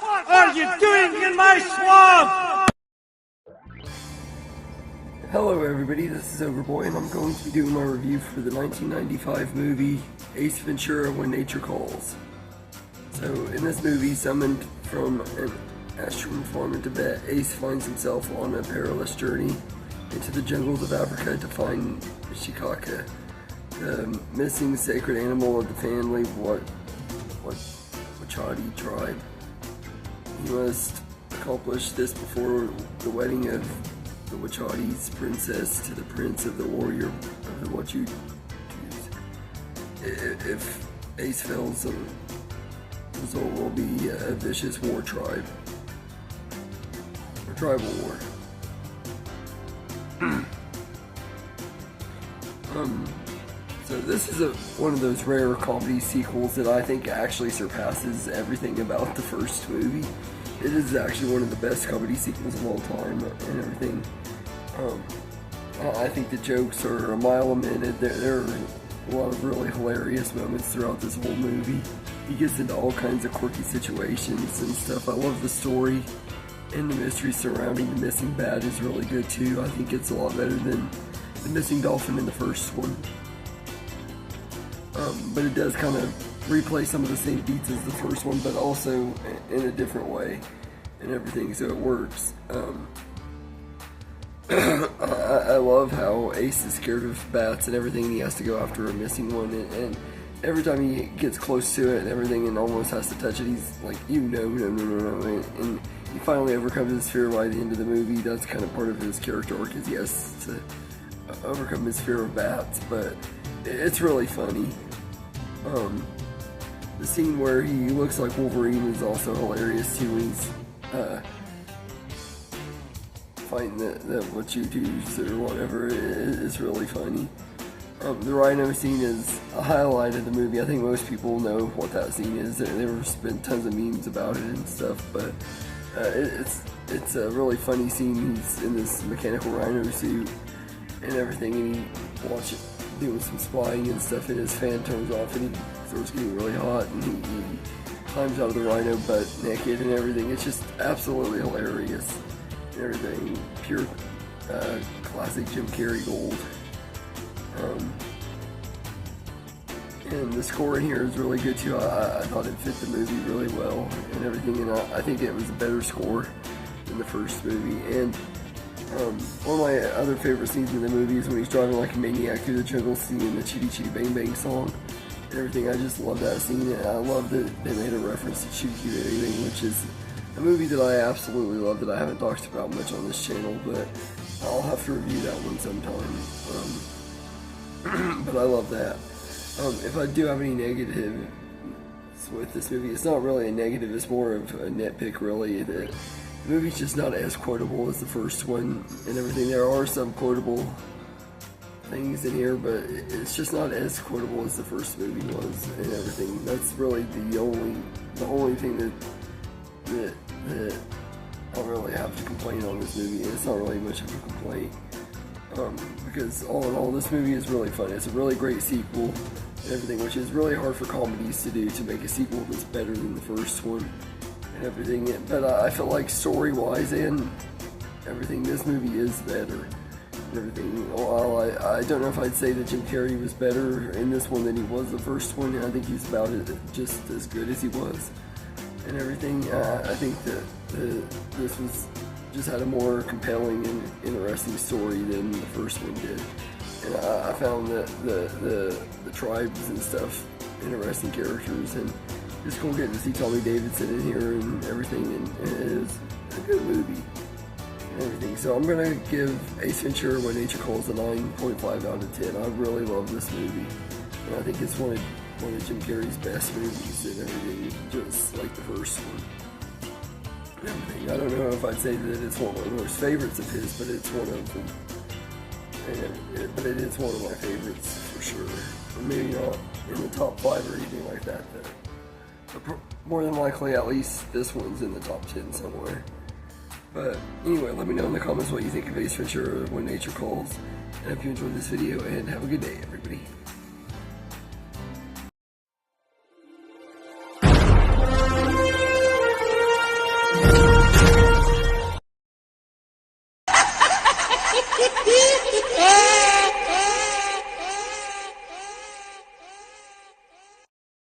What are you doing in my swamp? Hello everybody, this is Overboy and I'm going to be doing my review for the 1995 movie Ace Ventura: When Nature Calls. So in this movie, summoned from an astral farm in Tibet, Ace finds himself on a perilous journey into the jungles of Africa to find Shikaka, the missing sacred animal of the family Wachati tribe. He must accomplish this before the wedding of the Wachati's princess to the prince of the warrior of the Wachutis. If Ace fails, the result will be a vicious war tribe, or tribal war. So this is one of those rare comedy sequels that I think actually surpasses everything about the first movie. It is actually one of the best comedy sequels of all time and everything. I think the jokes are a mile a minute. There are a lot of really hilarious moments throughout this whole movie. He gets into all kinds of quirky situations and stuff. I love the story, and the mystery surrounding the missing bat is really good too. I think it's a lot better than the missing dolphin in the first one. But it does kind of replay some of the same beats as the first one, but also in a different way and everything, so it works. I love how Ace is scared of bats and everything, and he has to go after a missing one, and every time he gets close to it and everything and almost has to touch it, he's like, no, and he finally overcomes his fear by the end of the movie. That's kind of part of his character arc, is he has to overcome his fear of bats, but it's really funny. The scene where he looks like Wolverine is also hilarious too, when he's fighting the Wachutis or whatever. It's really funny. The rhino scene is a highlight of the movie. I think most people know what that scene is. There's been tons of memes about it and stuff, but it's a really funny scene. He's in this mechanical rhino suit and everything, and he watch it doing some spying and stuff, and his fan turns off and he starts getting really hot, and he climbs out of the rhino butt naked and everything. It's just absolutely hilarious and everything. Pure classic Jim Carrey gold. And the score in here is really good too. I thought it fit the movie really well and everything, and I think it was a better score than the first movie. And one of my other favorite scenes in the movie is when he's driving like a maniac through the jungle, singing the Chitty Chitty Bang Bang song and everything. I just love that scene, and I love that they made a reference to Chitty Chitty Bang Bang, which is a movie that I absolutely love that I haven't talked about much on this channel, but I'll have to review that one sometime. But I love that. If I do have any negatives with this movie, it's not really a negative, it's more of a nitpick really. The movie's just not as quotable as the first one and everything. There are some quotable things in here, but it's just not as quotable as the first movie was and everything. That's really the only thing that I really have to complain on this movie. It's not really much of a complaint, because all in all, this movie is really fun. It's a really great sequel and everything, which is really hard for comedies to do, to make a sequel that's better than the first one and everything. But I feel like story-wise and everything, this movie is better and everything. While I don't know if I'd say that Jim Carrey was better in this one than he was the first one. I think he's about just as good as he was and everything. I think that this was just had a more compelling and interesting story than the first one did. And I found that the tribes and stuff interesting characters, and it's cool getting to see Tommy Davidson in here and everything, and it is a good movie and everything. So I'm gonna give Ace Ventura: When Nature Calls a 9.5 out of 10. I really love this movie, and I think it's one of Jim Carrey's best movies and everything, just like the first one. Everything. I don't know if I'd say that it's one of my most favorites of his, but it's one of them. But it is one of my favorites for sure. Or maybe not in the top 5 or anything like that, but more than likely, at least this one's in the top 10 somewhere. But anyway, let me know in the comments what you think of Ace Ventura: When Nature Calls. And I hope you enjoyed this video, and have a good day, everybody.